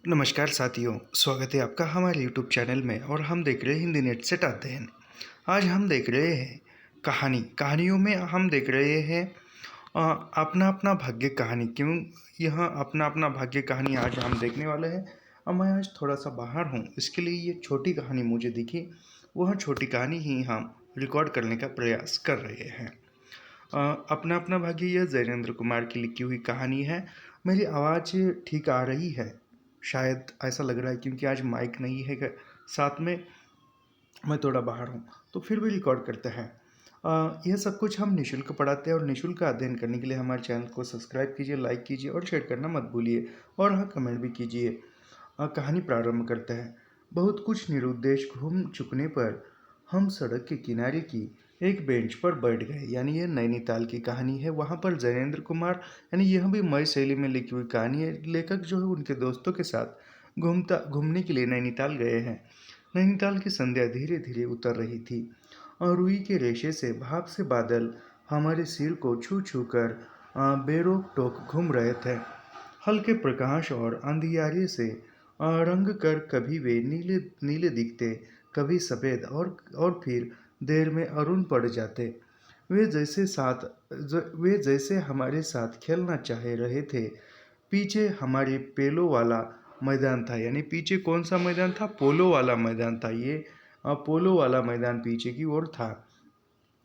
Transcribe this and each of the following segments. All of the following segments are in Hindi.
नमस्कार साथियों, स्वागत है आपका हमारे यूट्यूब चैनल में और हम देख रहे हैं हिंदी नेट सेट अध्ययन। आज हम देख रहे हैं कहानियों में हम देख रहे हैं अपना अपना भाग्य कहानी। क्यों यह अपना अपना भाग्य कहानी आज हम देखने वाले हैं। अब मैं आज थोड़ा सा बाहर हूँ, इसके लिए ये छोटी कहानी मुझे दिखी, वह छोटी कहानी ही हम रिकॉर्ड करने का प्रयास कर रहे हैं। अपना अपना भाग्य यह जैनेंद्र कुमार की लिखी हुई कहानी है। मेरी आवाज़ ठीक आ रही है, शायद ऐसा लग रहा है, क्योंकि आज माइक नहीं है साथ में, मैं थोड़ा बाहर हूँ, तो फिर भी रिकॉर्ड करते हैं। यह सब कुछ हम निःशुल्क पढ़ाते हैं और निःशुल्क अध्ययन करने के लिए हमारे चैनल को सब्सक्राइब कीजिए, लाइक कीजिए और शेयर करना मत भूलिए, और हाँ, कमेंट भी कीजिए। कहानी प्रारंभ करते हैं। बहुत कुछ निरुद्देश घूम चुकने पर हम सड़क के किनारे की एक बेंच पर बैठ गए। यानी यह नैनीताल की कहानी है। वहाँ पर जैनेंद्र कुमार, यानी यह भी मई शैली में लिखी हुई कहानी है। लेखक जो है उनके दोस्तों के साथ घूमने के लिए नैनीताल गए हैं। नैनीताल की संध्या धीरे धीरे उतर रही थी और रुई के रेशे से भाप से बादल हमारे सिर को छू छू कर बेरोक टोक घूम रहे थे। हल्के प्रकाश और अंधियारे से रंग कर कभी वे नीले नीले दिखते, कभी सफ़ेद, और फिर देर में अरुण पड़ जाते। वे जैसे हमारे साथ खेलना चाह रहे थे। पीछे हमारे पेलो वाला मैदान था। यानी पीछे कौन सा मैदान था? पोलो वाला मैदान था। ये पोलो वाला मैदान पीछे की ओर था।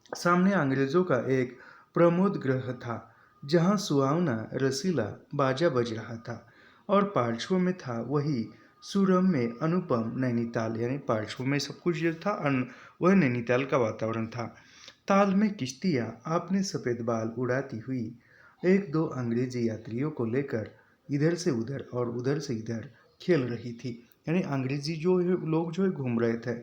सामने अंग्रेजों का एक प्रमोद गृह था, जहाँ सुहावना रसीला बाजा बज रहा था, और पार्श्व में था वही सुरम्य अनुपम नैनीताल। यानी पार्श्व में सब कुछ जो था वह नैनीताल का वातावरण था। ताल में किश्तियाँ अपने सफ़ेद बाल उड़ाती हुई एक दो अंग्रेजी यात्रियों को लेकर इधर से उधर और उधर से इधर खेल रही थी। यानी अंग्रेजी जो है लोग जो है घूम रहे थे।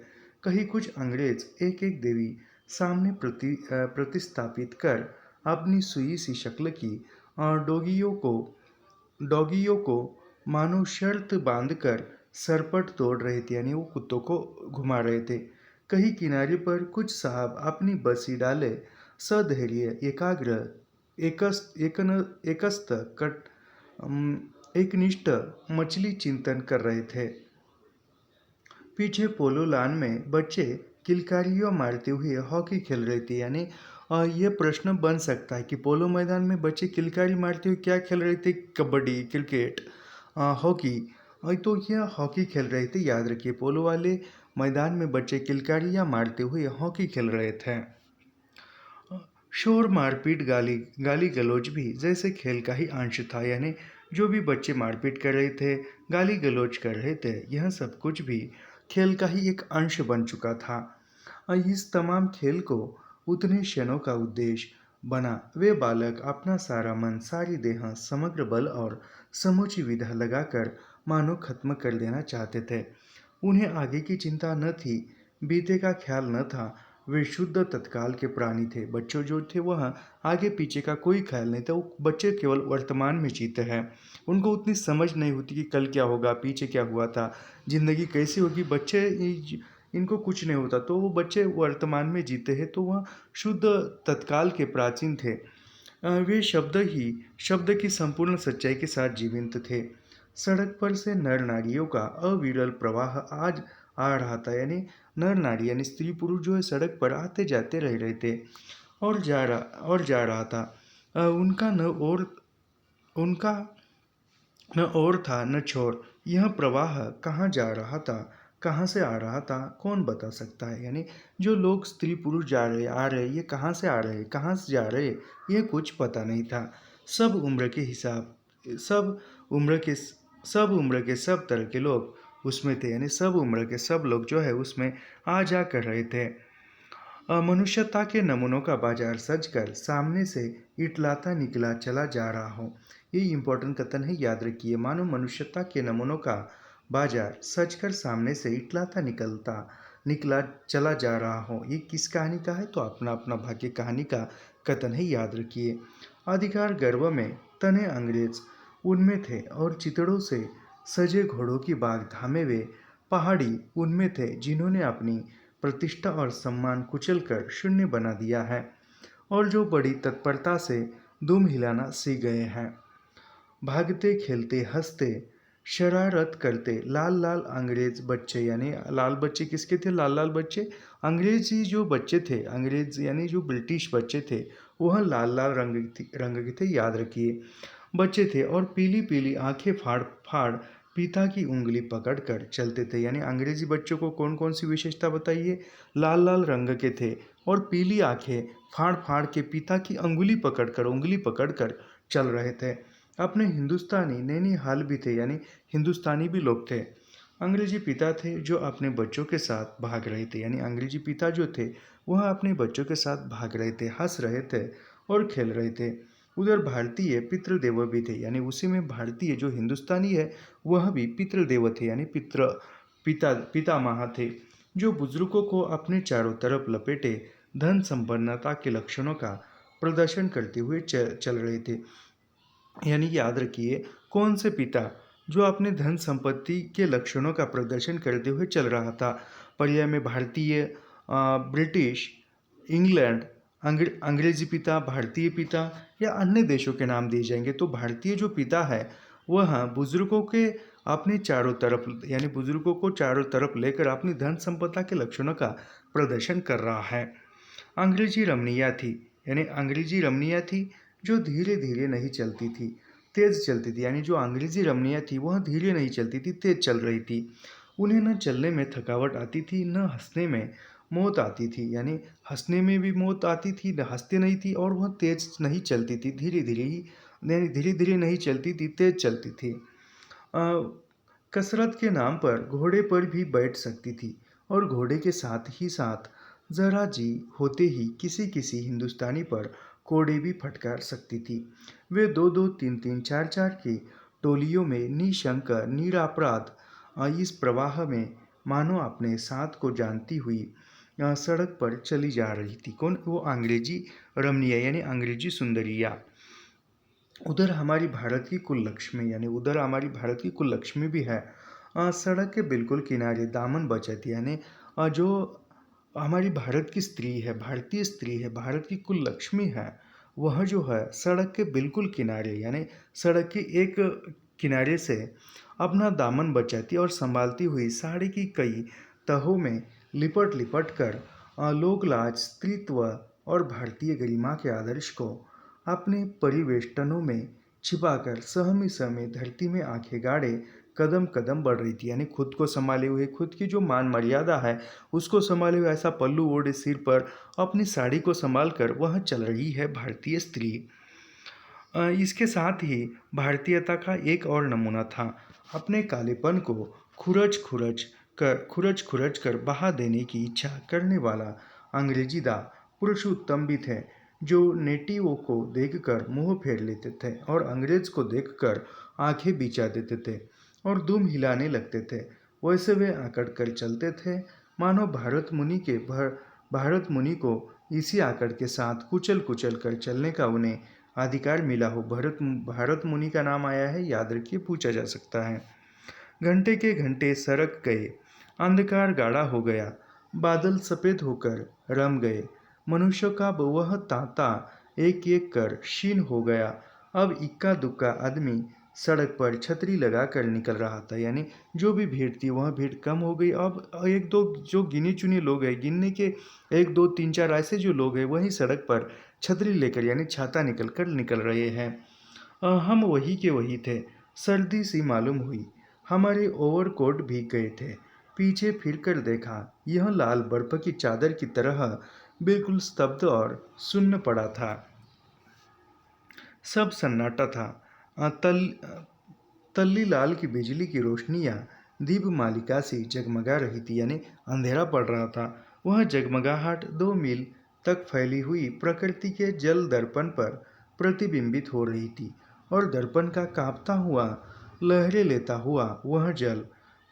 कहीं कुछ अंग्रेज एक एक देवी सामने प्रतिस्थापित कर अपनी सुई सी शक्ल की डॉगियों को मानो शर्त बांधकर सरपट तोड़ रहे थे। यानी वो कुत्तों को घुमा रहे थे। कहीं किनारे पर कुछ साहब अपनी बसी डाले सधैर्य एकाग्र एकस्त कट एकनिष्ठ मछली चिंतन कर रहे थे। पीछे पोलो लान में बच्चे किलकारियों मारते हुए हॉकी खेल रहे थे। यानी ये प्रश्न बन सकता है कि पोलो मैदान में बच्चे किलकारी मारते हुए क्या खेल रहे थे? Kabaddi, cricket, hockey. तो यह हॉकी खेल रहे थे। याद रखिए, पोलो वाले मैदान में बच्चे किलकारियाँ मारते हुए हॉकी खेल रहे थे। शोर, मारपीट, गाली गलौज भी जैसे खेल का ही अंश था। यानी जो भी बच्चे मारपीट कर रहे थे, गाली गलौज कर रहे थे, यह सब कुछ भी खेल का ही एक अंश बन चुका था। इस तमाम खेल को उतने क्षणों का उद्देश्य बना। वे बालक अपना सारा मन, सारी देह, समग्र बल और समूची विधा लगाकर मानो खत्म कर देना चाहते थे। उन्हें आगे की चिंता न थी, बीते का ख्याल न था। वे शुद्ध तत्काल के प्राणी थे। बच्चों जो थे वह आगे पीछे का कोई ख्याल नहीं था। वो बच्चे केवल वर्तमान में जीते हैं। उनको उतनी समझ नहीं होती कि कल क्या होगा, पीछे क्या हुआ था, ज़िंदगी कैसी होगी। इनको कुछ नहीं होता, तो वो बच्चे वर्तमान में जीते हैं। तो वह शुद्ध तत्काल के प्राचीन थे। वे शब्द की संपूर्ण सच्चाई के साथ जीवंत थे। सड़क पर से नर नारियों का अविरल प्रवाह आज आ रहा था। यानी नर नारी यानी स्त्री पुरुष जो है सड़क पर आते जाते रह रहे थे और जा रहा था। उनका न और था न छोर। यह प्रवाह कहाँ जा रहा था, कहाँ से आ रहा था, कौन बता सकता है? यानी जो लोग स्त्री पुरुष जा रहे आ रहे, ये कहाँ से आ रहे, कहाँ से जा रहे, ये कुछ पता नहीं था। सब उम्र के हिसाब सब उम्र के सब उम्र के सब तरह के लोग उसमें थे। यानी सब उम्र के सब लोग जो है उसमें आ जा कर रहे थे। मनुष्यता के नमूनों का बाजार सजकर सामने से इटलाता निकला चला जा रहा हो। ये इम्पोर्टेंट कथन है, याद रखिए। मानो मनुष्यता के नमूनों का बाजार सजकर सामने से इटलाता निकला चला जा रहा हो। ये किस कहानी का है? तो अपना अपना भाग्य कहानी का कथन है, याद रखिए। अधिकार गर्व में तने अंग्रेज उनमें थे और चितड़ों से सजे घोड़ों की बाग थामे वे पहाड़ी उनमें थे, जिन्होंने अपनी प्रतिष्ठा और सम्मान कुचल कर शून्य बना दिया है और जो बड़ी तत्परता से दुम हिलाना सीख गए हैं। भागते, खेलते, हंसते, शरारत करते लाल लाल अंग्रेज बच्चे, यानी लाल बच्चे किसके थे? लाल लाल बच्चे अंग्रेजी जो बच्चे थे, अंग्रेज यानी जो ब्रिटिश बच्चे थे, वह लाल लाल रंग के थे, याद रखिए, बच्चे थे। और पीली पीली आंखें फाड़ फाड़ पिता की उंगली पकड़कर चलते थे। यानी अंग्रेजी बच्चों को कौन कौन सी विशेषता बताइए? लाल लाल रंग के थे और पीली आंखें फाड़ फाड़ के पिता की उंगली पकड़कर चल रहे थे। अपने हिंदुस्तानी नैनीहाल भी थे, यानी हिंदुस्तानी भी लोग थे। अंग्रेजी पिता थे जो अपने बच्चों के साथ भाग रहे थे, यानी अंग्रेजी पिता जो थे वह अपने बच्चों के साथ भाग रहे थे, हंस रहे थे और खेल रहे थे। उधर भारतीय पितृदेव भी थे, यानी उसी में भारतीय जो हिंदुस्तानी है वह भी पितृदेव थे, यानी पितामह थे, जो बुजुर्गों को अपने चारों तरफ लपेटे धन संपन्नता के लक्षणों का प्रदर्शन करते हुए चल रहे थे। यानी याद रखिए, कौन से पिता? जो अपने धन संपत्ति के लक्षणों का प्रदर्शन करते हुए चल रहा था। पर्याय में भारतीय, ब्रिटिश, इंग्लैंड, अंग्रेजी पिता, भारतीय पिता या अन्य देशों के नाम दिए जाएंगे। तो भारतीय जो पिता है वह बुजुर्गों के अपने चारों तरफ, यानी बुजुर्गों को चारों तरफ लेकर अपनी धन संपदा के लक्षणों का प्रदर्शन कर रहा है। अंग्रेजी रमणीय थी, यानी अंग्रेजी रमणीय थी जो धीरे धीरे नहीं चलती थी, तेज चलती थी। यानी जो अंग्रेजी रमणीय थी वह धीरे नहीं चलती थी, तेज चल रही थी। उन्हें न चलने में थकावट आती थी, न हंसने में मौत आती थी, यानी हंसने में भी मौत आती थी, न हंसते नहीं थी, और वह तेज नहीं चलती थी, धीरे धीरे नहीं चलती थी, तेज चलती थी। कसरत के नाम पर घोड़े पर भी बैठ सकती थी और घोड़े के साथ ही साथ जरा जी होते ही किसी किसी हिंदुस्तानी पर कोड़े भी फटकार सकती थी। वे दो दो तीन तीन चार चार की टोलियों में निशंक निरापराध इस प्रवाह में मानो अपने साथ को जानती हुई सड़क पर चली जा रही थी। कौन? वो अंग्रेजी रमणीय, यानी अंग्रेजी सुंदरिया। उधर हमारी भारत की कुल लक्ष्मी, यानी उधर हमारी भारत की कुल लक्ष्मी भी है। सड़क के बिल्कुल किनारे दामन बचत, यानी जो हमारी भारत की स्त्री है, भारतीय स्त्री है, भारत की कुल लक्ष्मी है, वह जो है सड़क के बिल्कुल किनारे, यानी सड़क के एक किनारे से अपना दामन बचाती और संभालती हुई साड़ी की कई तहों में लिपट लिपट कर लोकलाज, स्त्रीत्व और भारतीय गरिमा के आदर्श को अपने परिवेष्टनों में छिपाकर सहमी सहमी धरती में आंखें गाड़े कदम कदम बढ़ रही थी। यानी खुद को संभाले हुए, खुद की जो मान मर्यादा है उसको संभाले हुए, ऐसा पल्लू ओढ़े सिर पर अपनी साड़ी को संभाल कर वह चल रही है भारतीय स्त्री। इसके साथ ही भारतीयता का एक और नमूना था। अपने कालेपन को खुरच खुरच कर बहा देने की इच्छा करने वाला अंग्रेजी दा पुरुषोत्तम भी थे, जो नेटिवों को देखकर मुंह फेर लेते थे और अंग्रेज को देखकर आंखें बिछा देते थे और दुम हिलाने लगते थे। वैसे वे आकड़ कर चलते थे, मानो भारत मुनि को इसी आकड़ के साथ कुचल कुचल कर चलने का उन्हें अधिकार मिला हो। भारत मुनि का नाम आया है, याद रखिए, पूछा जा सकता है। घंटे के घंटे सरक गए, अंधकार गाढ़ा हो गया, बादल सफ़ेद होकर रम गए, मनुष्यों का वह तांता एक एक कर क्षीण हो गया। अब इक्का दुक्का आदमी सड़क पर छतरी लगा कर निकल रहा था, यानी जो भी भीड़ थी वह भीड़ कम हो गई। अब एक दो जो गिने चुने लोग हैं, गिनने के एक दो तीन चार ऐसे जो लोग हैं वही सड़क पर छतरी लेकर, यानी छाता निकल रहे हैं। हम वही के वही थे। सर्दी सी मालूम हुई, हमारे ओवरकोट भीग गए थे। पीछे फिरकर देखा, यह लाल बर्फ की चादर की तरह बिल्कुल स्तब्ध और सुन्न पड़ा था। सब सन्नाटा था। तल्ली लाल की बिजली की रोशनियाँ दीप मालिका सी जगमगा रही थी, यानी अंधेरा पड़ रहा था। वह जगमगाहट 2 मील तक फैली हुई प्रकृति के जल दर्पण पर प्रतिबिंबित हो रही थी और दर्पण का कांपता हुआ, लहरें लेता हुआ वह जल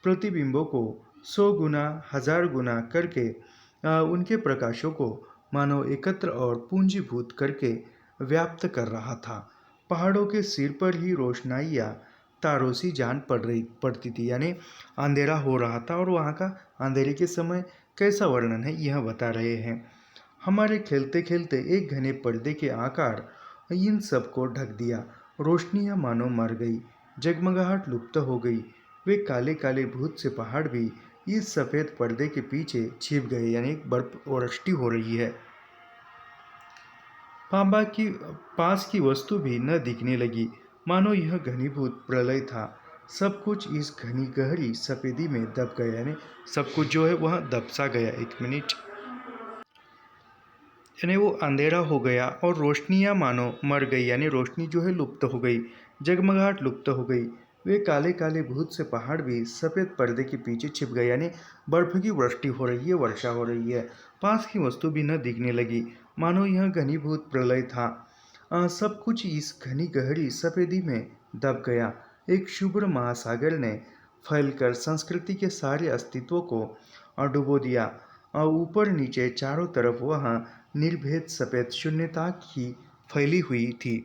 प्रतिबिंबों को 100 गुना, 1000 गुना करके उनके प्रकाशों को मानो एकत्र और पूंजीभूत करके व्याप्त कर रहा था। पहाड़ों के सिर पर ही रोशनाइयाँ तारों सी जान पड़ती थी, यानी अंधेरा हो रहा था और वहाँ का अंधेरे के समय कैसा वर्णन है यह बता रहे हैं। हमारे खेलते खेलते एक घने पर्दे के आकार इन सब को ढक दिया। रोशनियाँ मानो मर गई, जगमगाहट लुप्त हो गई। वे काले काले भूत से पहाड़ भी इस सफ़ेद पर्दे के पीछे छिप गए, यानी बर्फ वृष्टि हो रही है। पांबा की पास की वस्तु भी न दिखने लगी, मानो यह घनीभूत प्रलय था। सब कुछ इस घनी गहरी सफेदी में दब गया, यानी सब कुछ जो है वह दब सा गया। एक मिनट, यानी वो अंधेरा हो गया और रोशनियां मानो मर गई, यानी रोशनी जो है लुप्त हो गई, जगमगाहट लुप्त हो गई। वे काले काले भूत से पहाड़ भी सफ़ेद पर्दे के पीछे छिप गए, यानी बर्फ की वृष्टि हो रही है, वर्षा हो रही है। पास की वस्तु भी न दिखने लगी, मानो यह घनीभूत प्रलय था। सब कुछ इस घनी गहरी सफ़ेदी में दब गया। एक शुभ्र महासागर ने फैलकर संस्कृति के सारे अस्तित्व को डुबो दिया। ऊपर नीचे चारों तरफ वह निर्भेद सफ़ेद शून्यता की फैली हुई थी।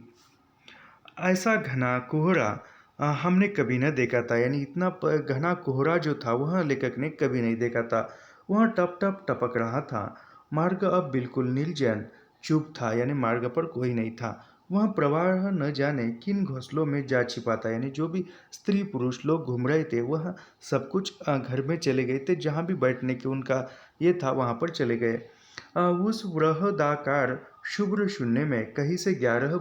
ऐसा घना कोहरा हमने कभी न देखा था, यानी इतना घना कोहरा जो था वह लेखक ने कभी नहीं देखा था। वह टप टप टपक रहा था। मार्ग अब बिल्कुल निर्जन चुप था, यानी मार्ग पर कोई नहीं था। वह प्रवाह न जाने किन घोंसलों में जा छिपा था, यानी जो भी स्त्री पुरुष लोग घूम रहे थे वह सब कुछ घर में चले गए थे, जहाँ भी बैठने के उनका ये था वहाँ पर चले गए। उस बृहदाकार शुभ्र शून्य में कहीं से 11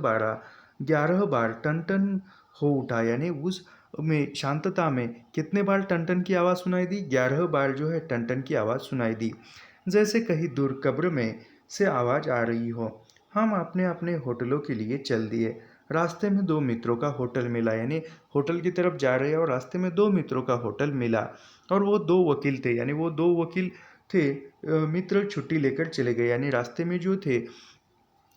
बार टन टन हो उठा, यानी उस में शांतता में कितने बार टन टन की आवाज़ सुनाई दी? 11 बार जो है टन टन की आवाज़ सुनाई दी, जैसे कहीं दूर कब्र में से आवाज़ आ रही हो। हम अपने अपने होटलों के लिए चल दिए। रास्ते में दो मित्रों का होटल मिला, यानी होटल की तरफ जा रहे हैं और रास्ते में दो मित्रों का होटल मिला। और वो दो वकील थे, यानी वो दो वकील थे। मित्र छुट्टी लेकर चले गए, यानी रास्ते में जो थे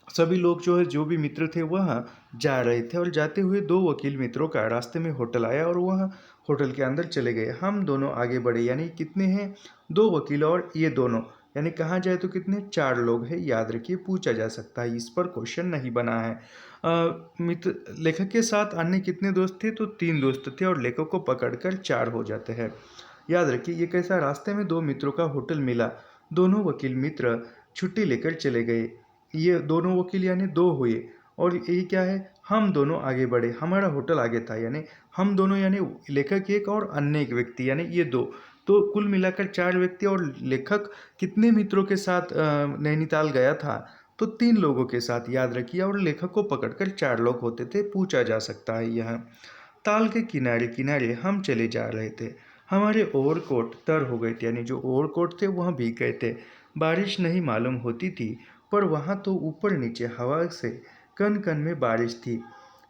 सभी लोग जो है, जो भी मित्र थे वह जा रहे थे, और जाते हुए दो वकील मित्रों का रास्ते में होटल आया और वह होटल के अंदर चले गए। हम दोनों आगे बढ़े, यानी कितने हैं? दो वकील और ये दोनों, यानी कहा जाए तो कितने? 4 लोग हैं। याद रखिए, पूछा जा सकता है, इस पर क्वेश्चन नहीं बना है। मित्र लेखक के साथ अन्य कितने दोस्त थे? तो 3 दोस्त थे, और लेखक को पकड़कर 4 हो जाते हैं। याद रखिए ये कैसा? रास्ते में दो मित्रों का होटल मिला, दोनों वकील मित्र छुट्टी लेकर चले गए। ये दोनों वकील यानी दो हुए, और ये क्या है? हम दोनों आगे बढ़े, हमारा होटल आगे था, यानी हम दोनों यानी लेखक एक और अन्य एक व्यक्ति, यानी ये दो। तो कुल मिलाकर 4 व्यक्ति, और लेखक कितने मित्रों के साथ नैनीताल गया था? तो 3 लोगों के साथ, याद रखिए। और लेखक को पकड़कर 4 लोग होते थे, पूछा जा सकता है यह। ताल के किनारे किनारे हम चले जा रहे थे। हमारे ओवरकोट तर हो गए थे, यानी जो ओवरकोट थे वह भीग गए थे। बारिश नहीं मालूम होती थी, पर वहाँ तो ऊपर नीचे हवा से कन कन में बारिश थी।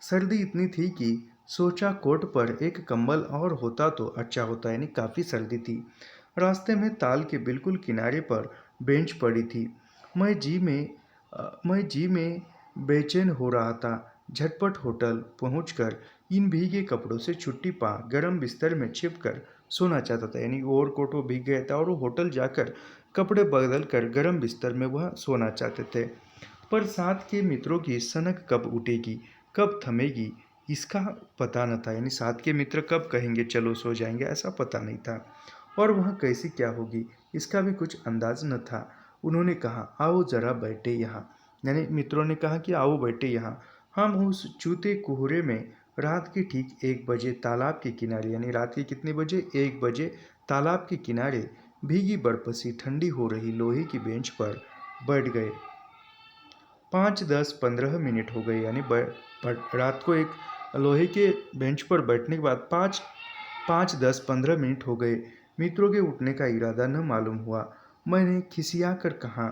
सर्दी इतनी थी कि सोचा कोट पर एक कंबल और होता तो अच्छा होता, यानी काफ़ी सर्दी थी। रास्ते में ताल के बिल्कुल किनारे पर बेंच पड़ी थी। मैं जी में बेचैन हो रहा था। झटपट होटल पहुंचकर इन भीगे कपड़ों से छुट्टी पा गर्म बिस्तर में छिपकर सोना चाहता था, यानी ओवरकोट वो भीग गया था और वो होटल जाकर कपड़े बदल कर गर्म बिस्तर में वह सोना चाहते थे। पर साथ के मित्रों की सनक कब उठेगी, कब थमेगी, इसका पता न था, यानी साथ के मित्र कब कहेंगे चलो सो जाएंगे, ऐसा पता नहीं था। और वह कैसी क्या होगी, इसका भी कुछ अंदाज न था। उन्होंने कहा, आओ जरा बैठे यहाँ, यानी मित्रों ने कहा कि आओ बैठे यहाँ। हम उस चूते कोहरे में रात के ठीक 1 बजे तालाब के किनारे, यानी रात के कितने बजे? 1 बजे तालाब के किनारे भीगी बर्फ सी ठंडी हो रही लोहे की बेंच पर बैठ गए। 5, 10, 15 मिनट हो गए, यानी रात को एक लोहे के बेंच पर बैठने के बाद 5, 10, 15 मिनट हो गए। मित्रों के उठने का इरादा न मालूम हुआ। मैंने खिसिया कर कहा,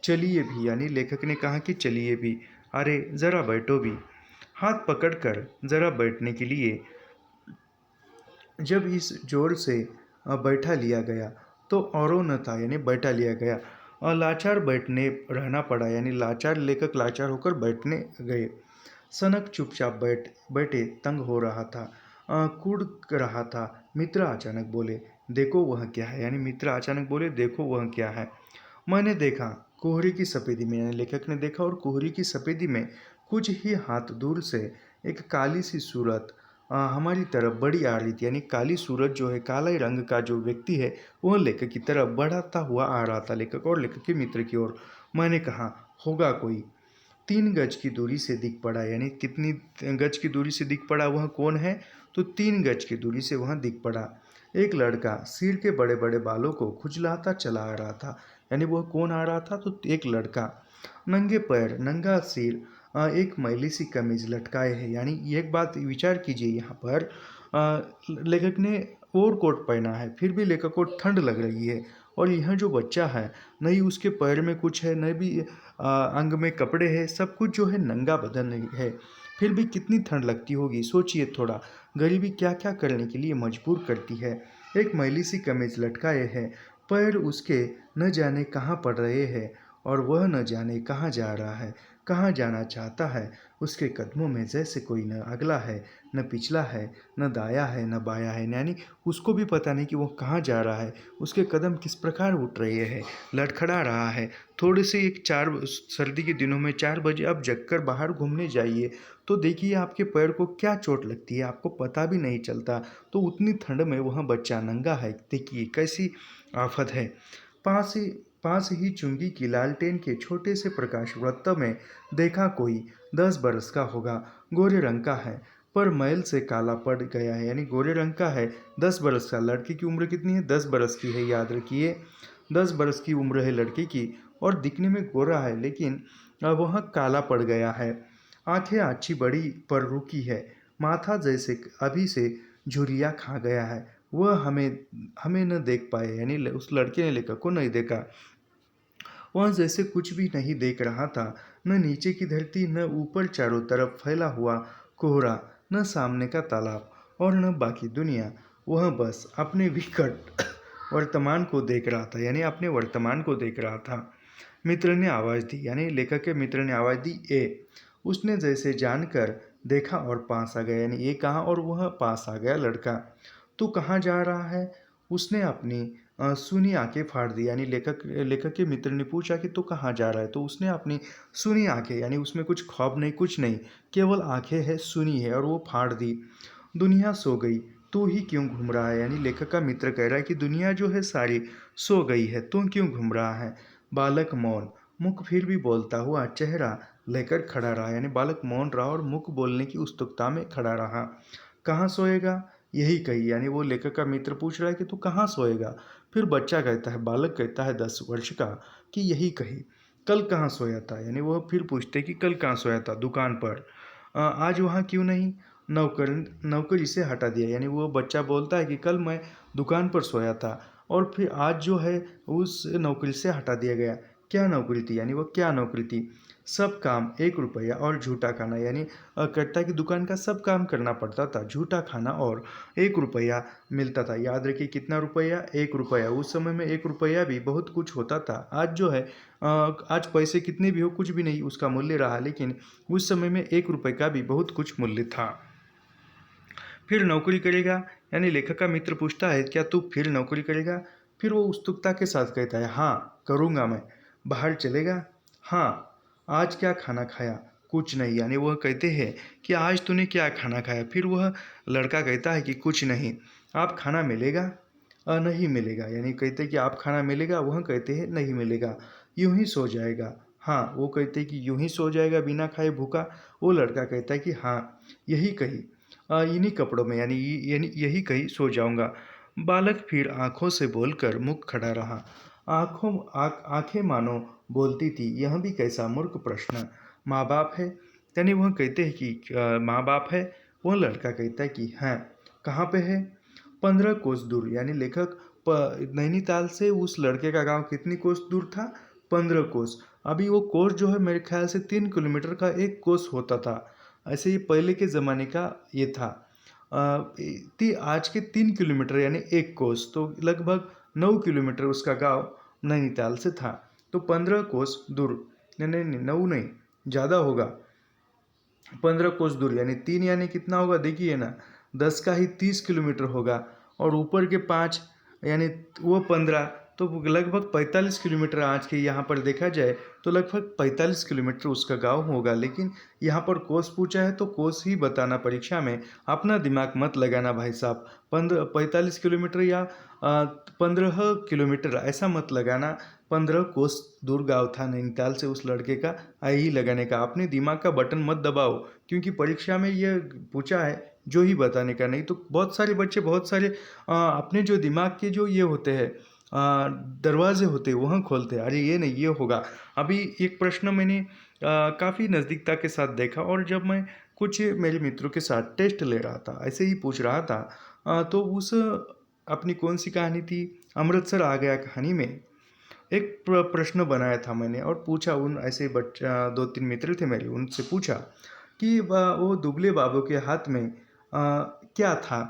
चलिए भी, यानी लेखक ने कहा कि चलिए भी, अरे ज़रा बैठो भी। हाथ पकड़कर ज़रा बैठने के लिए जब इस जोर से बैठा लिया गया तो औरों न था, यानी बैठा लिया गया और लाचार बैठने रहना पड़ा, यानी लाचार लेखक लाचार होकर बैठने गए। सनक चुपचाप बैठे तंग हो रहा था, कूद रहा था। मित्र अचानक बोले, देखो वह क्या है, यानी मित्र अचानक बोले देखो वह क्या है। मैंने देखा कोहरे की सफ़ेदी में, यानी लेखक ने देखा और कोहरे की सफ़ेदी में कुछ ही हाथ दूर से एक काली सी सूरत हमारी तरफ बढ़ी आ रही थी, यानी काली सूरत जो है, काले रंग का जो व्यक्ति है वह लेखक की तरफ बढ़ाता हुआ आ रहा था, लेखक और लेखक के मित्र की ओर। मैंने कहा, होगा कोई। 3 गज की दूरी से दिख पड़ा, यानी कितनी गज की दूरी से दिख पड़ा? वह कौन है? तो 3 गज की दूरी से वहाँ दिख पड़ा। एक लड़का सिर के बड़े बड़े बालों को खुजलाता चला आ रहा था। यानी वह कौन आ रहा था? तो एक लड़का, नंगे पैर, नंगा सिर, एक मैली सी कमीज लटकाए है। यानी एक बात विचार कीजिए, यहाँ पर लेखक ने ओवरकोट पहना है, फिर भी लेखक को ठंड लग रही है। और यह जो बच्चा है, न ही उसके पैर में कुछ है, न भी अंग में कपड़े हैं, सब कुछ जो है नंगा बदन है। फिर भी कितनी ठंड लगती होगी, सोचिए थोड़ा। गरीबी क्या क्या करने के लिए मजबूर करती है। एक मैली सी कमीज लटकाए है, पैर उसके न जाने कहाँ पड़ रहे हैं, और वह न जाने कहाँ जा रहा है, कहाँ जाना चाहता है। उसके कदमों में जैसे कोई न अगला है, न पिछला है, न दाया है, न बाया है। यानी उसको भी पता नहीं कि वो कहाँ जा रहा है, उसके कदम किस प्रकार उठ रहे हैं, लड़खड़ा रहा है। थोड़े से एक चार सर्दी के दिनों में 4 बजे आप जगकर बाहर घूमने जाइए, तो देखिए आपके पैर को क्या चोट लगती है, आपको पता भी नहीं चलता। तो उतनी ठंड में वह बच्चा नंगा है, देखिए कैसी आफत है। पास ही पास ही चुंगी की लालटेन के छोटे से प्रकाश वृत्त में देखा कोई 10 बरस का होगा, गोरे रंग का है, पर मैल से काला पड़ गया है। यानी गोरे रंग का है, 10 बरस का। लड़के की उम्र कितनी है? 10 बरस की है, याद रखिए। 10 बरस की उम्र है लड़के की, और दिखने में गोरा है, लेकिन वह काला पड़ गया है। आंखें अच्छी बड़ी पर रुकी है, माथा जैसे अभी से झुर्रियाँ खा गया है। वह हमें हमें न देख पाए, यानी उस लड़के ने लेखक को नहीं देखा। वह जैसे कुछ भी नहीं देख रहा था, न नीचे की धरती, न ऊपर चारों तरफ फैला हुआ कोहरा, न सामने का तालाब, और न बाकी दुनिया। वह बस अपने विकट वर्तमान को देख रहा था, यानी अपने वर्तमान को देख रहा था। मित्र ने आवाज़ दी, यानी लेखक के मित्र ने आवाज़ दी, ए। उसने जैसे जानकर देखा और पास आ गया, यानी ये कहा और वह पास आ गया लड़का। तू कहाँ जा रहा है? उसने अपनी सूनी आंखें फाड़ दी, यानी लेखक लेखक के मित्र ने पूछा कि तू कहाँ जा रहा है? तो उसने अपनी सूनी आंखें, यानी उसमें कुछ ख्वाब नहीं, कुछ नहीं, केवल आंखें है, सूनी है, और वो फाड़ दी। दुनिया सो गई, तू ही क्यों घूम रहा है? यानी लेखक का मित्र कह रहा है कि दुनिया जो है सारी सो गई है, तू क्यों घूम रहा है? बालक मौन, मुख फिर भी बोलता हुआ चेहरा लेकर खड़ा रहा। यानी बालक मौन रहा और मुख बोलने की उत्सुकता में खड़ा रहा। कहाँ सोएगा? यही कही, यानी वो लेखक का मित्र पूछ रहा है कि तू कहाँ सोएगा? फिर बच्चा कहता है, बालक कहता है 10 वर्ष का, कि यही कही। कल कहाँ सोया था? यानी वह फिर पूछते कि कल कहाँ सोया था? दुकान पर। आज वहाँ क्यों नहीं? नौकरी से हटा दिया। यानी वो बच्चा बोलता है कि कल मैं दुकान पर सोया था, और फिर आज जो है उस नौकरी से हटा दिया गया। क्या नौकरी थी? यानी वो क्या नौकरी थी? सब काम 1 रुपया और झूठा खाना। यानी कहता है कि दुकान का सब काम करना पड़ता था, झूठा खाना, और 1 रुपया मिलता था। याद रखिए कितना रुपया? 1 रुपया। उस समय में 1 रुपया भी बहुत कुछ होता था। आज जो है आज पैसे कितने भी हो, कुछ भी नहीं उसका मूल्य रहा, लेकिन उस समय में 1 रुपये का भी बहुत कुछ मूल्य था। फिर नौकरी करेगा? यानी लेखक का मित्र पूछता है, क्या तू फिर नौकरी करेगा? फिर वो उत्सुकता के साथ कहता है, हाँ करूँगा मैं। बाहर चलेगा? हाँ। आज क्या खाना खाया? कुछ नहीं। यानी वह कहते हैं कि आज तूने क्या खाना खाया? फिर वह लड़का कहता है कि कुछ नहीं। आप खाना मिलेगा? नहीं मिलेगा। यानी कहते हैं कि आप खाना मिलेगा? वह कहते हैं नहीं मिलेगा। यूं ही सो जाएगा? हाँ। वो कहते हैं कि यूं ही सो जाएगा बिना खाए भूखा? वो लड़का कहता है कि हाँ, यही कही, इन्हीं कपड़ों में, यानी यही कही सो जाऊंगा। बालक फिर आंखों से बोलकर मुख खड़ा रहा। आंखें मानो बोलती थी, यह भी कैसा मूर्ख प्रश्न। माँ बाप है? यानी वह कहते हैं कि माँ बाप है? वह लड़का कहता है कि हाँ। कहाँ पे है? 15 कोस दूर। यानी लेखक नैनीताल से उस लड़के का गांव कितनी कोस दूर था? 15 कोस। अभी वो कोस जो है मेरे ख्याल से 3 किलोमीटर का एक कोस होता था। ऐसे ही पहले के ज़माने का ये था। आज के 3 किलोमीटर यानी एक कोस, तो लगभग 9 किलोमीटर उसका गांव नैनीताल से था। तो 15 कोस दूर, नहीं नहीं नहीं, 9 नहीं, ज़्यादा होगा। 15 कोस दूर यानी 3, यानी कितना होगा देखिए ना, 10 का ही 30 किलोमीटर होगा, और ऊपर के 5 यानी वो 15, तो लगभग 45 किलोमीटर। आज के यहाँ पर देखा जाए तो लगभग 45 किलोमीटर उसका गांव होगा। लेकिन यहाँ पर कोस पूछा है तो कोस ही बताना परीक्षा में, अपना दिमाग मत लगाना भाई साहब। 45 किलोमीटर या 15 किलोमीटर ऐसा मत लगाना। 15 कोस दूर गाँव था नैनीताल से उस लड़के का, आई ही लगाने का। अपने दिमाग का बटन मत दबाओ, क्योंकि परीक्षा में ये पूछा है जो ही बताने का। नहीं तो बहुत सारे बच्चे बहुत सारे अपने जो दिमाग के जो ये होते हैं दरवाजे होते हैं वहाँ खोलते हैं, अरे ये नहीं ये होगा। अभी एक प्रश्न मैंने काफ़ी नज़दीकता के साथ देखा, और जब मैं कुछ मेरे मित्रों के साथ टेस्ट ले रहा था, ऐसे ही पूछ रहा था, तो उस अपनी कौन सी कहानी थी, अमृतसर आ गया कहानी में एक प्रश्न बनाया था मैंने, और पूछा उन ऐसे बच्चा 2-3 मित्र थे मेरे, उनसे पूछा कि वो दुबले बाबू के हाथ में क्या था।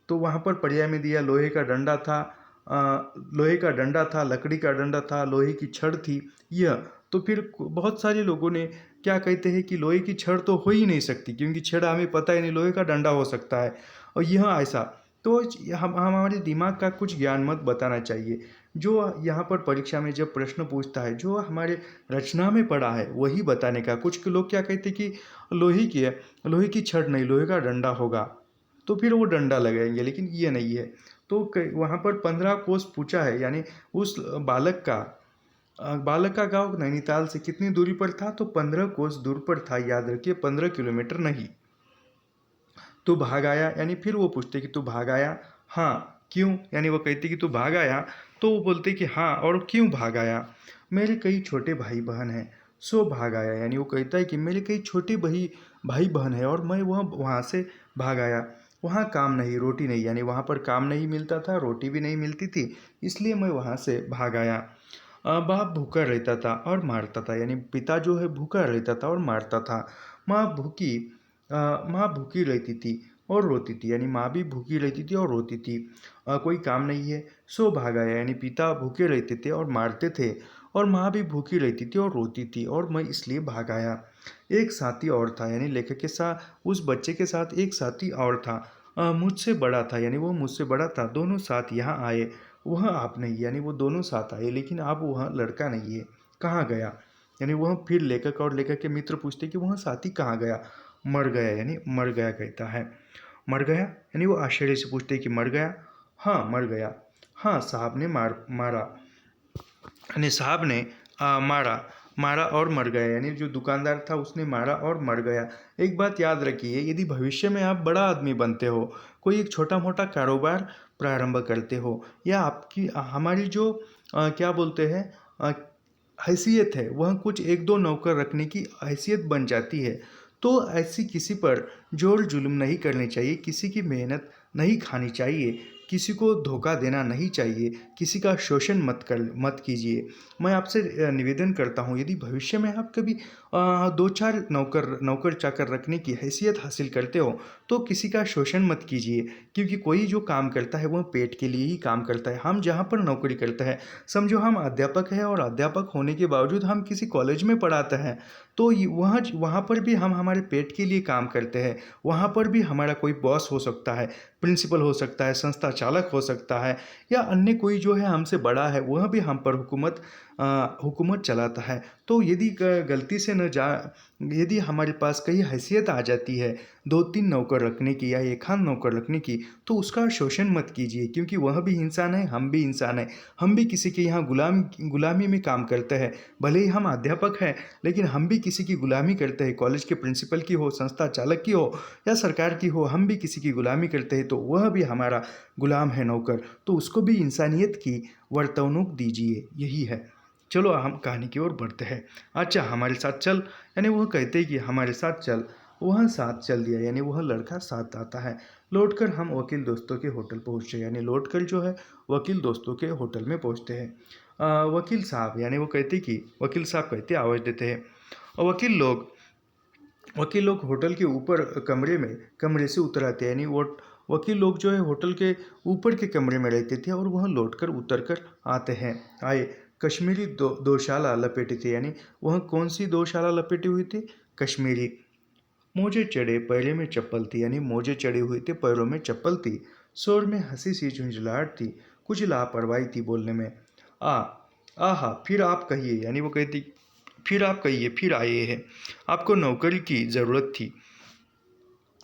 तो वहाँ पर पर्याय में दिया लोहे का डंडा था, लोहे का डंडा था, लकड़ी का डंडा था, लोहे की छड़ थी। यह तो फिर बहुत सारे लोगों ने क्या कहते हैं कि लोहे की छड़ तो हो ही नहीं सकती, क्योंकि छड़ हमें पता ही नहीं, लोहे का डंडा हो सकता है। और यह ऐसा तो हम हमारे दिमाग का कुछ ज्ञान मत बताना चाहिए। जो यहाँ पर परीक्षा में जब प्रश्न पूछता है, जो हमारे रचना में पड़ा है वही बताने का। कुछ लोग क्या कहते हैं कि लोहे की है, लोहे की छड़ नहीं, लोहे का डंडा होगा, तो फिर वो डंडा लगाएंगे, लेकिन ये नहीं है। तो वहाँ पर 15 कोस पूछा है, यानी उस बालक का गांव नैनीताल से कितनी दूरी पर था, तो 15 कोस दूर पर था, याद रखिए 15 किलोमीटर नहीं। तू भाग आया, यानी फिर वो पूछते कि तू भाग आया, हाँ क्यों, यानी वो कहते कि तू भाग आया, तो वो बोलते कि हाँ और क्यों भाग आया। मेरे कई छोटे भाई बहन हैं, सो भाग आया, यानी वो कहता है कि मेरे कई छोटे भाई भाई बहन हैं और मैं वहाँ से भाग आया। वहाँ काम नहीं, रोटी नहीं, यानी वहाँ पर काम नहीं मिलता था, रोटी भी नहीं मिलती थी, इसलिए मैं वहाँ से भाग आया। बाप भूखा रहता था और मारता था, यानी पिता जो है भूखा रहता था और मारता था। माँ भूखी माँ भूखी रहती थी और रोती थी, यानी माँ भी भूखी रहती थी और रोती थी। कोई काम नहीं है, सो भाग आया, यानी पिता भूखे रहते थे और मारते थे, और माँ भी भूखी रहती थी और रोती थी, और मैं इसलिए भाग आया। एक साथी और था, यानी लेखक के साथ उस बच्चे के साथ एक साथी और था, मुझसे बड़ा था, यानी वो मुझसे बड़ा था। दोनों साथ यहाँ आए, वह आप नहीं, यानी वो दोनों साथ आए, लेकिन अब वह लड़का नहीं है, कहाँ गया। यानी वह फिर लेखक और लेखक के मित्र पूछते कि वह साथी कहाँ गया। मर गया, यानी मर गया कहता है। मर गया, यानी वो आश्चर्य से पूछते कि मर गया, हाँ मर गया, हाँ साहब ने मारा, यानी साहब ने मारा मारा और मर गया, यानी जो दुकानदार था उसने मारा और मर गया। एक बात याद रखिए, यदि भविष्य में आप बड़ा आदमी बनते हो, कोई एक छोटा मोटा कारोबार प्रारंभ करते हो, या आपकी हमारी जो क्या बोलते हैं हैसियत है, वह कुछ एक दो नौकर रखने की हैसियत बन जाती है, तो ऐसी किसी पर जोर जुल्म नहीं करनी चाहिए, किसी की मेहनत नहीं खानी चाहिए, किसी को धोखा देना नहीं चाहिए, किसी का शोषण मत कीजिए। मैं आपसे निवेदन करता हूँ, यदि भविष्य में आप कभी 2-4 नौकर चाकर रखने की हैसियत हासिल करते हो, तो किसी का शोषण मत कीजिए, क्योंकि कोई जो काम करता है वह पेट के लिए ही काम करता है। हम जहाँ पर नौकरी करते हैं, समझो हम अध्यापक हैं, और अध्यापक होने के बावजूद हम किसी कॉलेज में पढ़ाते हैं, तो वहाँ पर भी हम हमारे पेट के लिए काम करते हैं। वहाँ पर भी हमारा कोई बॉस हो सकता है, प्रिंसिपल हो सकता है, संस्था चालक हो सकता है, या अन्य कोई जो है हमसे बड़ा है, वह भी हम पर हुकूमत चलाता है। तो यदि गलती से न जा यदि हमारे पास कई हैसियत आ जाती है 2-3 नौकर रखने की या एक आध नौकर रखने की, तो उसका शोषण मत कीजिए, क्योंकि वह भी इंसान है, हम भी इंसान हैं। हम भी किसी के यहाँ गुलामी में काम करते हैं। भले ही हम अध्यापक हैं, लेकिन हम भी किसी की गुलामी करते हैं, कॉलेज के प्रिंसिपल की हो, संस्था चालक की हो या सरकार की हो, हम भी किसी की गुलामी करते हैं, तो वह भी हमारा गुलाम है, नौकर। तो उसको भी इंसानियत की वर्तवनूक दीजिए, यही है। चलो हम कहानी की ओर बढ़ते हैं। अच्छा हमारे साथ चल, यानी वह कहते हैं कि हमारे साथ चल। वह साथ चल दिया, यानी वह लड़का साथ आता है। लौटकर हम वकील दोस्तों के होटल पहुँचे, यानी लौटकर जो है वकील दोस्तों के होटल में पहुँचते हैं। वकील साहब, यानी वो कहते कि वकील साहब कहते आवाज़ देते हैं। और वकील लोग होटल के ऊपर कमरे से उतर आते हैं, यानी वो वकील लोग जो है होटल के ऊपर के कमरे में रहते थे, और वह लौटकर उतर कर आए। कश्मीरी दोशाला लपेटे थे, यानी वह कौन सी दोशाला लपेटी हुई थी, कश्मीरी। मोजे चढ़े पैरों में चप्पल थी, यानी मोजे चढ़े हुए थे, पैरों में चप्पल थी। शोर में हंसी सी झुंझलाहट थी, कुछ लापरवाही थी बोलने में। आ आहा फिर आप कहिए, यानी वो कहती फिर आप कहिए, फिर आए हैं। आपको नौकरी की ज़रूरत थी,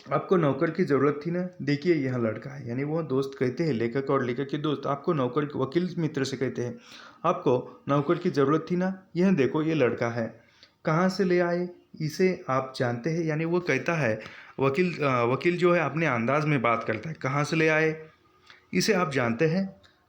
आपको नौकर की ज़रूरत थी ना, देखिए यह लड़का है, यानी वो दोस्त कहते हैं, लेखक और लेखक के दोस्त आपको नौकर वकील मित्र से कहते हैं, आपको नौकर की ज़रूरत थी ना, यह देखो ये लड़का है। कहाँ से ले आए, इसे आप जानते हैं, यानी वो कहता है वकील जो है अपने अंदाज में बात करता है, कहाँ से ले आए, इसे आप जानते हैं?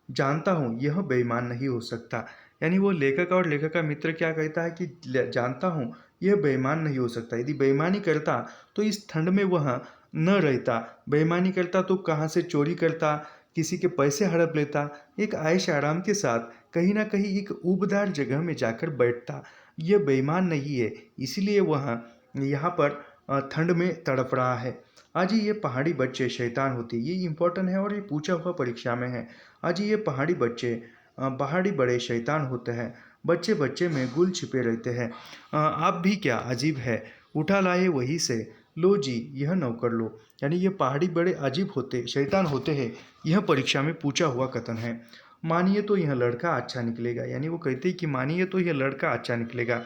जानता हूँ, यह बेईमान नहीं हो सकता। यानी वो लेखक और लेखक का मित्र क्या कहता है कि जानता हूँ, यह बेईमान नहीं हो सकता। यदि बेईमानी करता तो इस ठंड में वह न रहता। बेईमानी करता तो कहाँ से चोरी करता, किसी के पैसे हड़प लेता, एक ऐश आराम के साथ कहीं ना कहीं एक ऊबदार जगह में जाकर बैठता। यह बेईमान नहीं है, इसलिए वह यहाँ पर ठंड में तड़प रहा है। आज ही ये पहाड़ी बच्चे शैतान होते हैं, ये इम्पोर्टेंट है और ये पूछा हुआ परीक्षा में है। आज ये पहाड़ी बच्चे पहाड़ी बड़े शैतान होते हैं, बच्चे बच्चे में गुल छिपे रहते हैं। आप भी क्या अजीब है, उठा लाए वहीं से, लो जी यह नौकर लो। यानी ये पहाड़ी बड़े अजीब होते शैतान होते हैं, यह परीक्षा में पूछा हुआ कथन है। मानिए तो यह लड़का अच्छा निकलेगा, यानी वो कहते हैं कि मानिए तो यह लड़का अच्छा निकलेगा।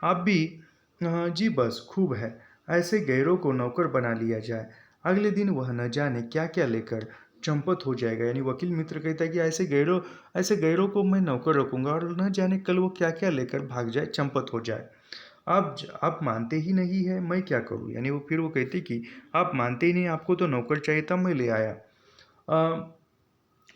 आप भी जी बस खूब है, ऐसे गैरों को नौकर बना लिया जाए, अगले दिन वह न जाने क्या क्या लेकर चंपत हो जाएगा। यानी वकील मित्र कहता है कि ऐसे गैरों को मैं नौकर रखूंगा और न जाने कल वो क्या क्या लेकर भाग जाए, चंपत हो जाए। आप मानते ही नहीं है, मैं क्या करूं। यानी वो कहते कि आप मानते ही नहीं, आपको तो नौकर चाहिए था, मैं ले आया।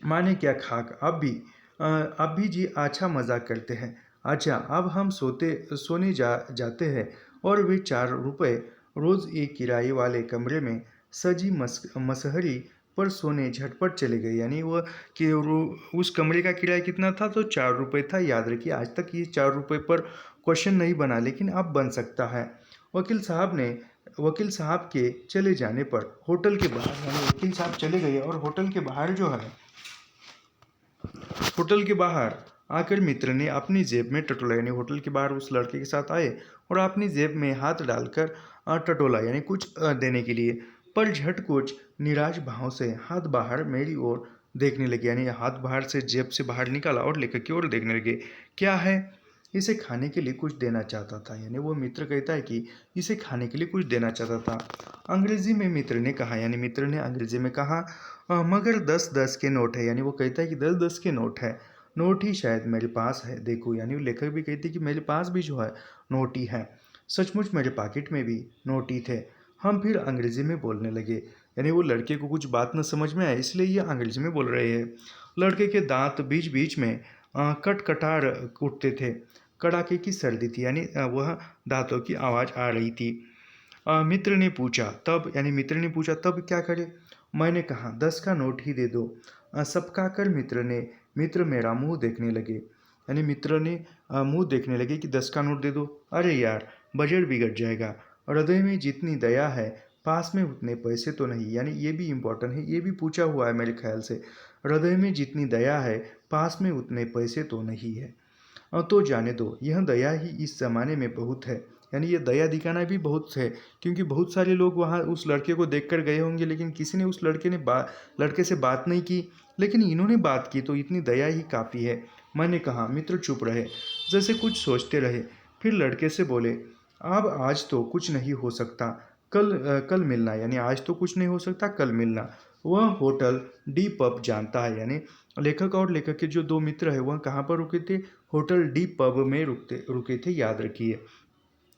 माने क्या खाक, अब भी जी अच्छा मजाक करते हैं। अच्छा अब हम सोने जाते हैं और वे 4 रुपए रोज एक किराए वाले कमरे में सजी मसहरी पर सोने झटपट चले गए। यानी वह कि उस कमरे का किराया कितना था, तो 4 रुपये था। याद रखिए, आज तक ये 4 रुपये पर क्वेश्चन नहीं बना, लेकिन अब बन सकता है। वकील साहब के चले जाने पर होटल के बाहर, यानी वकील साहब चले गए और होटल के बाहर जो है, होटल के बाहर आकर मित्र ने अपनी जेब में टटोला। यानी होटल के बाहर उस लड़के के साथ आए और अपनी जेब में हाथ डालकर टटोला, यानी कुछ देने के लिए। पर झट कुछ निराश भाव से हाथ बाहर मेरी ओर देखने लगे। यानी हाथ बाहर से जेब से बाहर निकाला और लेकर की ओर देखने लगे। क्या है? इसे खाने के लिए कुछ देना चाहता था। यानी वो मित्र कहता है कि इसे खाने के लिए कुछ देना चाहता था। अंग्रेजी में मित्र ने कहा, यानी मित्र ने अंग्रेजी में कहा, मगर 10-10 के नोट है। यानी वो कहता है कि 10-10 के नोट है, नोट ही शायद मेरे पास है, देखो। यानी वो लेखक भी कहते कि मेरे पास भी जो है नोट ही है। सचमुच मेरे पॉकेट में भी नोट ही थे। हम फिर अंग्रेजी में बोलने लगे। यानी वो लड़के को कुछ बात न समझ में आए, इसलिए ये अंग्रेजी में बोल रहे हैं। लड़के के दांत बीच बीच में कटकटार उठते थे। कड़ाके की सर्दी थी, यानी वह दांतों की आवाज़ आ रही थी। यानी मित्र ने पूछा तब क्या करे। मैंने कहा 10 का नोट ही दे दो। सबका कर मित्र मेरा मुंह देखने लगे। यानी मित्र ने मुंह देखने लगे कि 10 का नोट दे दो। अरे यार, बजट बिगड़ जाएगा। हृदय में जितनी दया है, पास में उतने पैसे तो नहीं। यानी ये भी इम्पोर्टेंट है, ये भी पूछा हुआ है मेरे ख्याल से। हृदय में जितनी दया है, पास में उतने पैसे तो नहीं है। तो जाने दो, यह दया ही इस ज़माने में बहुत है। यानी ये दया दिखाना भी बहुत है, क्योंकि बहुत सारे लोग वहाँ उस लड़के को देखकर गए होंगे, लेकिन किसी ने उस लड़के से बात नहीं की। लेकिन इन्होंने बात की तो इतनी दया ही काफ़ी है। मैंने कहा। मित्र चुप रहे, जैसे कुछ सोचते रहे। फिर लड़के से बोले, अब आज तो कुछ नहीं हो सकता, कल मिलना। यानी आज तो कुछ नहीं हो सकता, कल मिलना। वह होटल डी पब जानता है। यानी लेखक और लेखक के जो 2 मित्र हैं वह कहाँ पर रुके थे? होटल डी पब में रुके थे, याद रखिए।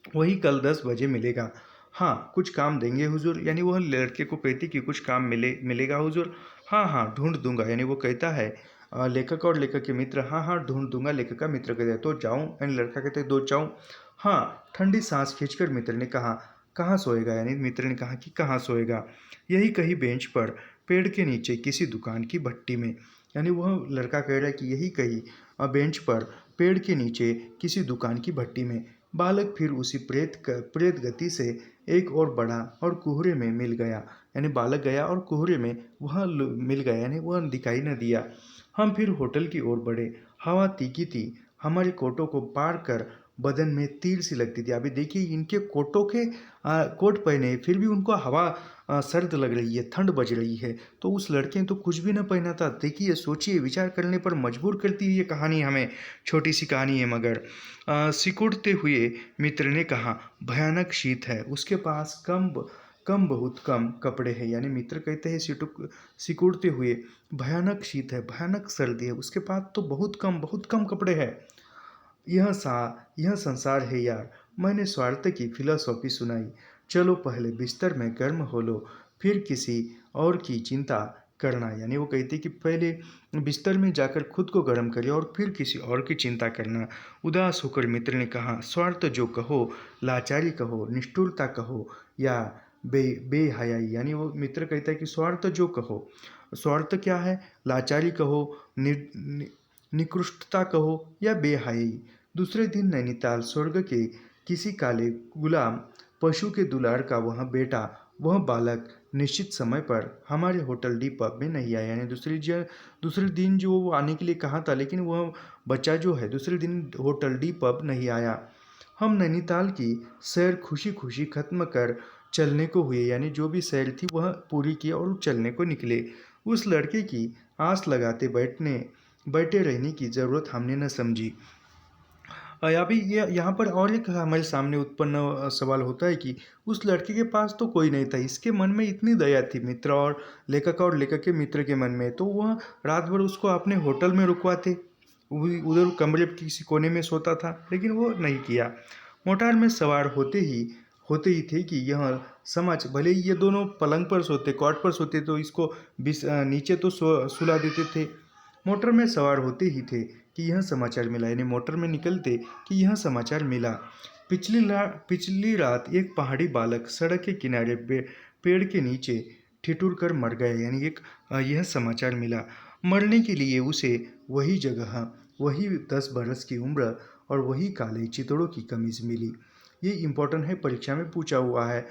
वही कल 10 बजे मिलेगा। हाँ, कुछ काम देंगे हुजूर। यानी वह लड़के को कहती कि कुछ काम मिलेगा हुजूर। हाँ हाँ, ढूंढ दूंगा। यानी वो कहता है लेखक और लेखक के मित्र, हाँ हाँ ढूंढ दूंगा। लेखक का मित्र कहता है तो जाऊँ, यानी लड़का कहते हैं दो जाऊँ। हाँ, ठंडी सांस खींचकर मित्र ने कहा, कहाँ सोएगा? यानी मित्र ने कहा कि कहाँ सोएगा? यही कहीं बेंच पर, पेड़ के नीचे, किसी दुकान की भट्टी में। यानी वह लड़का कह रहा है कि यही कहीं बेंच पर, पेड़ के नीचे, किसी दुकान की भट्टी में। बालक फिर उसी प्रेत गति से एक और बढ़ा और कोहरे में मिल गया। यानी बालक गया और कोहरे में वह मिल गया, यानी वह दिखाई न दिया। हम फिर होटल की ओर बढ़े। हवा तीखी थी, हमारे कोटों को पार कर बदन में तीर सी लगती थी। अभी देखिए, इनके कोट पहने फिर भी उनको हवा सर्द लग रही है, ठंड बज रही है। तो उस लड़के ने तो कुछ भी न पहना था। देखिए, सोचिए, विचार करने पर मजबूर करती है ये कहानी हमें। छोटी सी कहानी है मगर सिकुड़ते हुए मित्र ने कहा, भयानक शीत है, उसके पास बहुत कम कपड़े हैं। यानी मित्र कहते हैं सिकुड़ते हुए, भयानक शीत है, भयानक सर्दी है, उसके पास तो बहुत कम कपड़े हैं। यह संसार है यार। मैंने स्वार्थ की फिलॉसफी सुनाई। चलो पहले बिस्तर में गर्म हो लो, फिर किसी और की चिंता करना। यानी वो कहती कि पहले बिस्तर में जाकर खुद को गर्म करिए और फिर किसी और की चिंता करना। उदास होकर मित्र ने कहा, स्वार्थ जो कहो, लाचारी कहो, निष्ठुरता कहो या बेहयाई। यानी वो मित्र कहता है कि स्वार्थ जो कहो, स्वार्थ क्या है, लाचारी कहो, निकृष्टता कहो या बेहयाई। दूसरे दिन नैनीताल स्वर्ग के किसी काले गुलाम पशु के दुलार का वह बेटा, वह बालक निश्चित समय पर हमारे होटल डी पब में नहीं आया। यानी दूसरे दिन जो वो आने के लिए कहा था, लेकिन वह बच्चा जो है दूसरे दिन होटल डी पब नहीं आया। हम नैनीताल की सैर खुशी खुशी खत्म कर चलने को हुए। यानी जो भी सैर थी वह पूरी की और चलने को निकले। उस लड़के की आस लगाते बैठे रहने की ज़रूरत हमने न समझी। अभी यहाँ पर और एक हमारे सामने उत्पन्न सवाल होता है कि उस लड़के के पास तो कोई नहीं था, इसके मन में इतनी दया थी मित्र और लेखक के मित्र के मन में, तो वह रात भर उसको अपने होटल में रुकवाते, उधर कमरे के किसी कोने में सोता था, लेकिन वो नहीं किया। मोटार में सवार होते ही थे कि यह समाज, भले ही ये दोनों पलंग पर सोते, कॉट पर सोते, तो इसको नीचे तो सुला देते थे। मोटर में सवार होते ही थे कि यह समाचार मिला। यानी मोटर में निकलते कि यह समाचार मिला, पिछली रात एक पहाड़ी बालक सड़क के किनारे पेड़ के नीचे ठिठुर कर मर गया। यानी यह समाचार मिला। मरने के लिए उसे वही जगह, वही 10 बरस की उम्र और वही काले चितड़ों की कमीज मिली। ये इम्पोर्टेंट है, परीक्षा में पूछा हुआ है।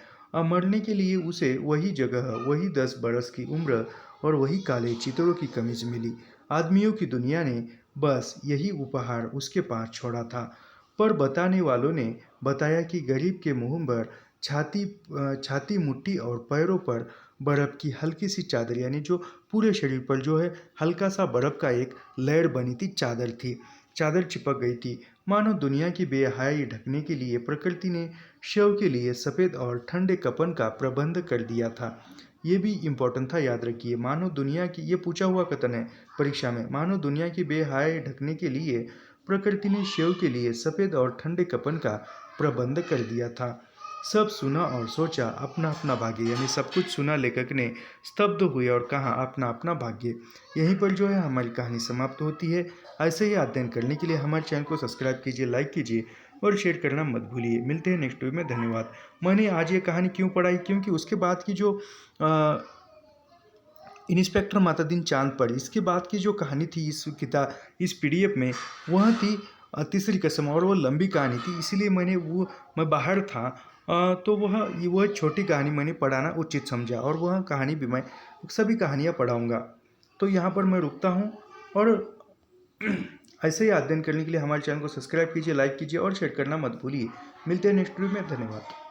मरने के लिए उसे वही जगह, वही 10 बरस की उम्र और वही काले चितड़ों की कमीज मिली। आदमियों की दुनिया ने बस यही उपहार उसके पास छोड़ा था। पर बताने वालों ने बताया कि गरीब के मुंह पर छाती, मुट्ठी और पैरों पर बर्फ़ की हल्की सी चादर, यानी जो पूरे शरीर पर जो है हल्का सा बर्फ़ का एक लेयर बनी थी, चादर थी, चादर चिपक गई थी। मानो दुनिया की बेहयाई ढकने के लिए प्रकृति ने शव के लिए सफ़ेद और ठंडे कफन का प्रबंध कर दिया था। ये भी इम्पोर्टेंट था, याद रखिए। मानो दुनिया की, ये पूछा हुआ कथन है परीक्षा में, मानो दुनिया की बेहयाई ढकने के लिए प्रकृति ने शव के लिए सफ़ेद और ठंडे कफन का प्रबंध कर दिया था। सब सुना और सोचा अपना अपना भाग्य। यानी सब कुछ सुना, लेखक ने स्तब्ध हुए और कहा अपना अपना भाग्य। यहीं पर जो है हमारी कहानी समाप्त होती है। ऐसे ही अध्ययन करने के लिए हमारे चैनल को सब्सक्राइब कीजिए, लाइक कीजिए और शेयर करना मत भूलिए। मिलते हैं नेक्स्ट वीडियो में। धन्यवाद। मैंने आज ये कहानी क्यों पढ़ाई, क्योंकि उसके बाद की जो इंस्पेक्टर मातादीन चांद पर, इसके बाद की जो कहानी थी इस पीडीएफ में, वह थी तीसरी कसम, और वो लंबी कहानी थी, इसीलिए मैं बाहर था, तो वह छोटी कहानी मैंने पढ़ाना उचित समझा, और वह कहानी भी मैं सभी कहानियाँ पढ़ाऊँगा। तो यहाँ पर मैं रुकता हूँ, और ऐसे ही अध्ययन करने के लिए हमारे चैनल को सब्सक्राइब कीजिए, लाइक कीजिए और शेयर करना मत भूलिए। मिलते हैं नेक्स्ट वीडियो में। धन्यवाद।